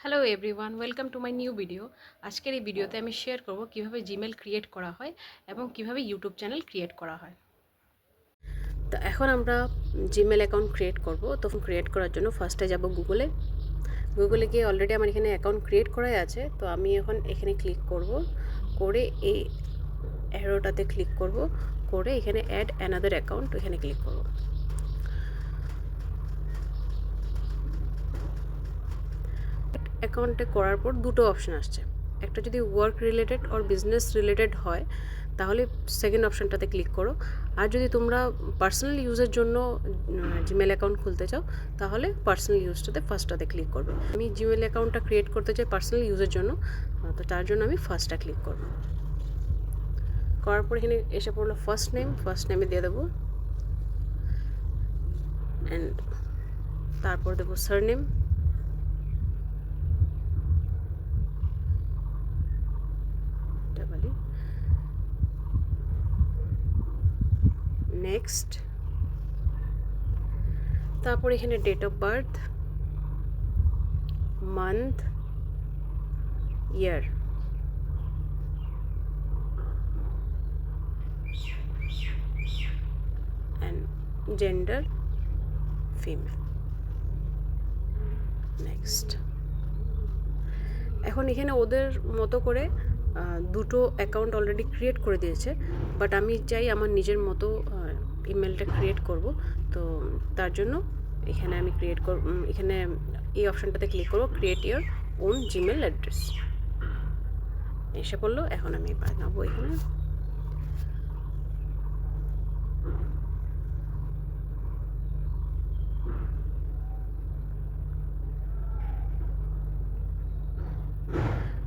Hello everyone, welcome to my new video. আজকের এই ভিডিওতে আমি শেয়ার করব কিভাবে জিমেল ক্রিয়েট করা হয় এবং কিভাবে ইউটিউব চ্যানেল ক্রিয়েট করা হয়। তো এখন আমরা জিমেল অ্যাকাউন্ট ক্রিয়েট করব। তখন ক্রিয়েট করার জন্য ফার্স্টে যাব গুগলে গিয়ে অলরেডি আমার এখানে অ্যাকাউন্ট ক্রিয়েট করাই আছে। তো আমি এখন এখানে ক্লিক করব, করে এই অ্যারোটাতে ক্লিক করব, করে এখানে অ্যাড অ্যানাদার অ্যাকাউন্ট এখানে ক্লিক করব। অ্যাকাউন্টে করার পর দুটো অপশান আসছে, একটা যদি ওয়ার্ক রিলেটেড আর বিজনেস রিলেটেড হয় তাহলে সেকেন্ড অপশানটাতে ক্লিক করো, আর যদি তোমরা পার্সোনাল ইউজের জন্য জিমেল অ্যাকাউন্ট খুলতে চাও তাহলে পার্সোনাল ইউজটাতে ফার্স্টটাতে ক্লিক করবে। আমি জিমেল অ্যাকাউন্টটা ক্রিয়েট করতে চাই পার্সোনাল ইউজের জন্য, তো তার জন্য আমি ফার্স্টটা ক্লিক করব। করার পর এখানে এসে পড়লো ফার্স্ট নেমে দিয়ে দেবো, অ্যান্ড তারপর দেবো সারনেম, নেক্সট, তারপর এখানে date of birth, month, year, and gender female. Next. এখন এখানে ওদের মতো করে দুটো অ্যাকাউন্ট অলরেডি ক্রিয়েট করে দিয়েছে, বাট আমি চাই আমার নিজের মতো ইমেলটা ক্রিয়েট করব। তো তার জন্য এখানে আমি এখানে এই অপশানটাতে ক্লিক করব, create your own Gmail address. এসে পড়লো, এখন আমি বানাবো এখানে।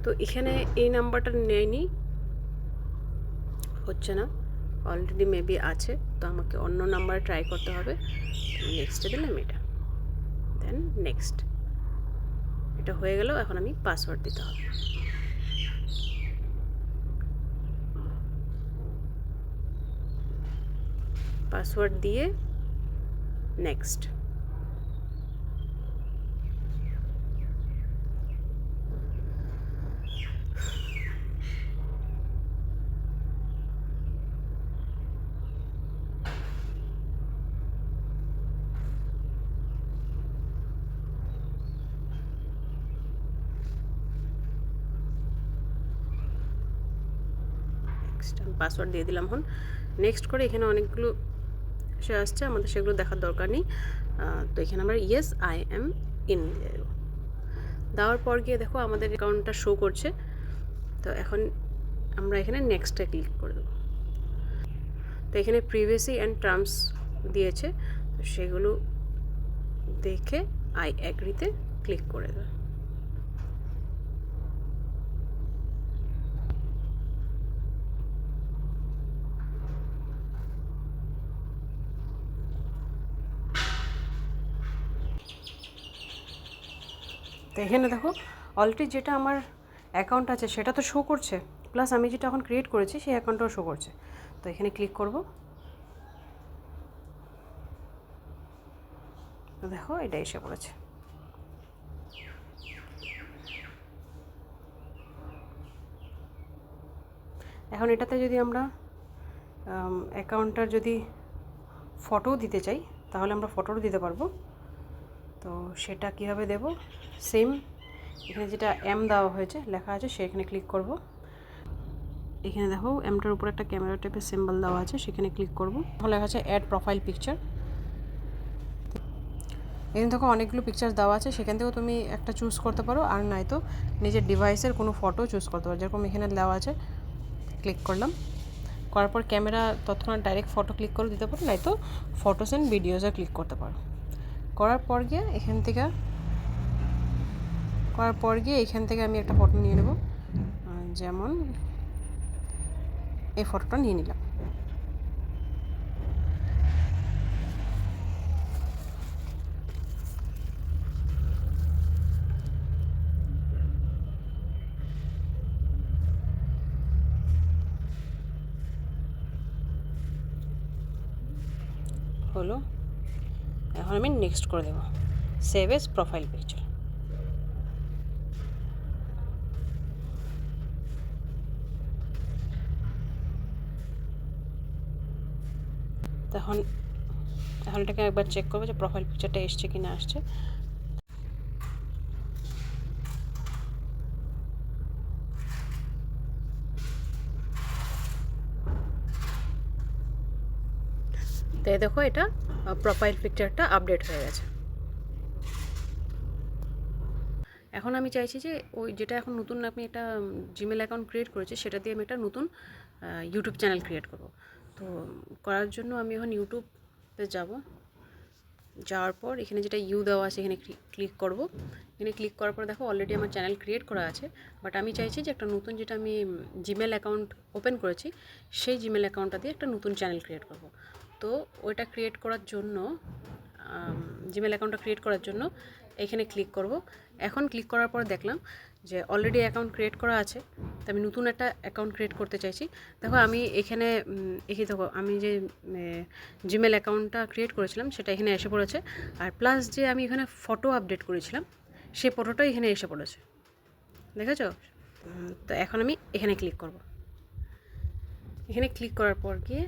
তো এখানে এই নাম্বারটা নেয়নি, হচ্ছে না, অলরেডি মেবি আছে, তো আমাকে অন্য নাম্বারে ট্রাই করতে হবে। নেক্সটে দিলাম এটা, দেন নেক্সট। এটা হয়ে গেল, এখন আমি পাসওয়ার্ড দিতে হবে। পাসওয়ার্ড দিয়ে নেক্সট। আমি পাসওয়ার্ড দিয়ে দিলাম। এখন নেক্সট করে এখানে অনেকগুলো সে আসছে, আমাদের সেগুলো দেখার দরকার নেই। তো এখানে আমরা ইয়েস আই এম ইন দেওয়ার পর গিয়ে দেখো আমাদের অ্যাকাউন্টটা শো করছে। তো এখন আমরা এখানে নেক্সটে ক্লিক করে দেবো। তো এখানে প্রিভিয়াসি অ্যান্ড টার্মস দিয়েছে, তো সেগুলো দেখে আই অ্যাগ্রিতে ক্লিক করে দেবো। তো এখানে দেখো অলরেডি যেটা আমার অ্যাকাউন্ট আছে সেটা তো শো করছে, প্লাস আমি যেটা এখন ক্রিয়েট করেছি সেই অ্যাকাউন্টটাও শো করছে। তো এখানে ক্লিক করব, তো দেখো এটা এসে পড়েছে। এখন এটাতে যদি আমরা অ্যাকাউন্টটার যদি ফটো দিতে চাই তাহলে আমরা ফটোও দিতে পারবো। তো সেটা কীভাবে দেব, সেম এখানে যেটা এম দেওয়া হয়েছে লেখা আছে সেখানে ক্লিক করব। এখানে দেখো এমটার উপর একটা ক্যামেরা টাইপের সিম্বল দেওয়া আছে, সেখানে ক্লিক করব। তাহলে লেখা আছে অ্যাড প্রোফাইল পিকচার। এখানে দেখো অনেকগুলো পিকচার দেওয়া আছে, সেখান থেকেও তুমি একটা চুজ করতে পারো, আর নয়তো নিজের ডিভাইসের কোনো ফটো চুজ করতে পারো, যেরকম এখানে দেওয়া আছে। ক্লিক করলাম, করার পর ক্যামেরা তৎক্ষণাৎ ডাইরেক্ট ফটো ক্লিক করে দিতে পারো, নয়তো ফটোস অ্যান্ড ভিডিওসে ক্লিক করতে পারো। করার পর গিয়ে এখান থেকে আমি একটা ফটো নিয়ে নেব, যেমন এই ফটোটা নিয়ে নিলাম। হলো, এখন আমি নেক্সট করে দেবো, সেভ এস প্রোফাইল পিকচার। তখন এখন এটাকে একবার চেক করবো যে প্রোফাইল পিকচারটা এসছে কি না আসছে। তাই দেখো এটা প্রোফাইল পিকচারটা আপডেট হয়ে গেছে। এখন আমি চাইছি যে ওই যেটা এখন নতুন আমি একটা জিমেল অ্যাকাউন্ট ক্রিয়েট করেছি সেটা দিয়ে আমি একটা নতুন ইউটিউব চ্যানেল ক্রিয়েট করব। তো করার জন্য আমি এখন ইউটিউবে যাব, যাওয়ার পর এখানে যেটা ইউ দেওয়া আছে এখানে ক্লিক করব। এখানে ক্লিক করার পর দেখো অলরেডি আমার চ্যানেল ক্রিয়েট করা আছে, বাট আমি চাইছি যে একটা নতুন যেটা আমি জিমেল অ্যাকাউন্ট ওপেন করেছি সেই জিমেল অ্যাকাউন্টটা দিয়ে একটা নতুন চ্যানেল ক্রিয়েট করব। তো ওইটা ক্রিয়েট করার জন্য জিমেল অ্যাকাউন্টটা ক্রিয়েট করার জন্য এখানে ক্লিক করব। এখন ক্লিক করার পর দেখলাম যে অলরেডি অ্যাকাউন্ট ক্রিয়েট করা আছে, তো আমি নতুন একটা অ্যাকাউন্ট ক্রিয়েট করতে চাইছি। দেখো আমি এখানে দেখো আমি যে জিমেল অ্যাকাউন্টটা ক্রিয়েট করেছিলাম সেটা এখানে এসে পড়েছে, আর প্লাস যে আমি এখানে ফটো আপডেট করেছিলাম সেই ফটোটাই এখানে এসে পড়েছে, দেখেছো? তো এখন আমি এখানে ক্লিক করব। এখানে ক্লিক করার পর গিয়ে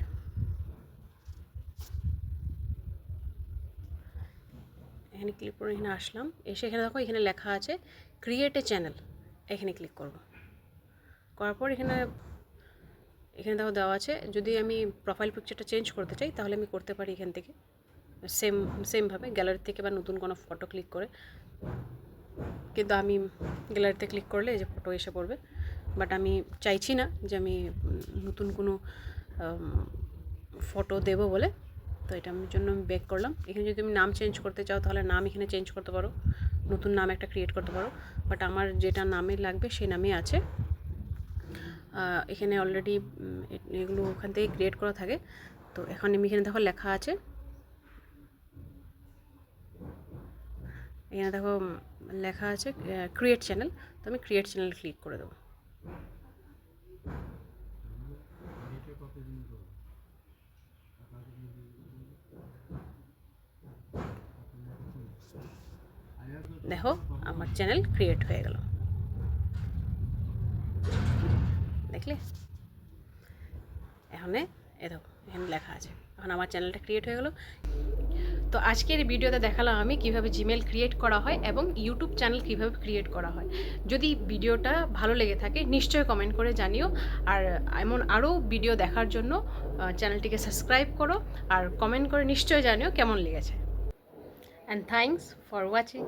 এখানে ক্লিক করে এখানে আসলাম, এসে এখানে দেখো এখানে লেখা আছে ক্রিয়েট এ চ্যানেল, এখানে ক্লিক করব। করার পর এখানে দেখো দেওয়া আছে যদি আমি প্রোফাইল পিকচারটা চেঞ্জ করতে চাই তাহলে আমি করতে পারি এখান থেকে সেমভাবে গ্যালারি থেকে বা নতুন কোনো ফটো ক্লিক করে, কিন্তু আমি গ্যালারিতে ক্লিক করলে এই যে ফটো এসে পড়বে, বাট আমি চাইছি না যে আমি নতুন কোনো ফটো দেবো বলে। তো এটা আমি জন্য আমি ব্যাক করলাম। এখানে যদি তুমি নাম চেঞ্জ করতে চাও তাহলে নাম এখানে চেঞ্জ করতে পারো, নতুন নাম একটা ক্রিয়েট করতে পারো, বাট আমার যেটা নামে লাগবে সেই নামই আছে। এখানে অলরেডি এগুলো ওখান থেকে ক্রিয়েট করা থাকে। তো এখন আমি এখানে দেখো লেখা আছে, এখানে দেখো লেখা আছে ক্রিয়েট চ্যানেল, তো আমি ক্রিয়েট চ্যানেল ক্লিক করে দেবো। দেখো আমার চ্যানেল ক্রিয়েট হয়ে গেল, দেখলে? এখানে দেখো এখানে লেখা আছে, এখন আমার চ্যানেলটা ক্রিয়েট হয়ে গেল। তো আজকের এই ভিডিওতে দেখালাম আমি কিভাবে জিমেল ক্রিয়েট করা হয় এবং ইউটিউব চ্যানেল কিভাবে ক্রিয়েট করা হয়। যদি ভিডিওটা ভালো লেগে থাকে নিশ্চয়ই কমেন্ট করে জানিও, আর এমন আরও ভিডিও দেখার জন্য চ্যানেলটিকে সাবস্ক্রাইব করো, আর কমেন্ট করে নিশ্চয়ই জানিও কেমন লেগেছে। And thanks for watching.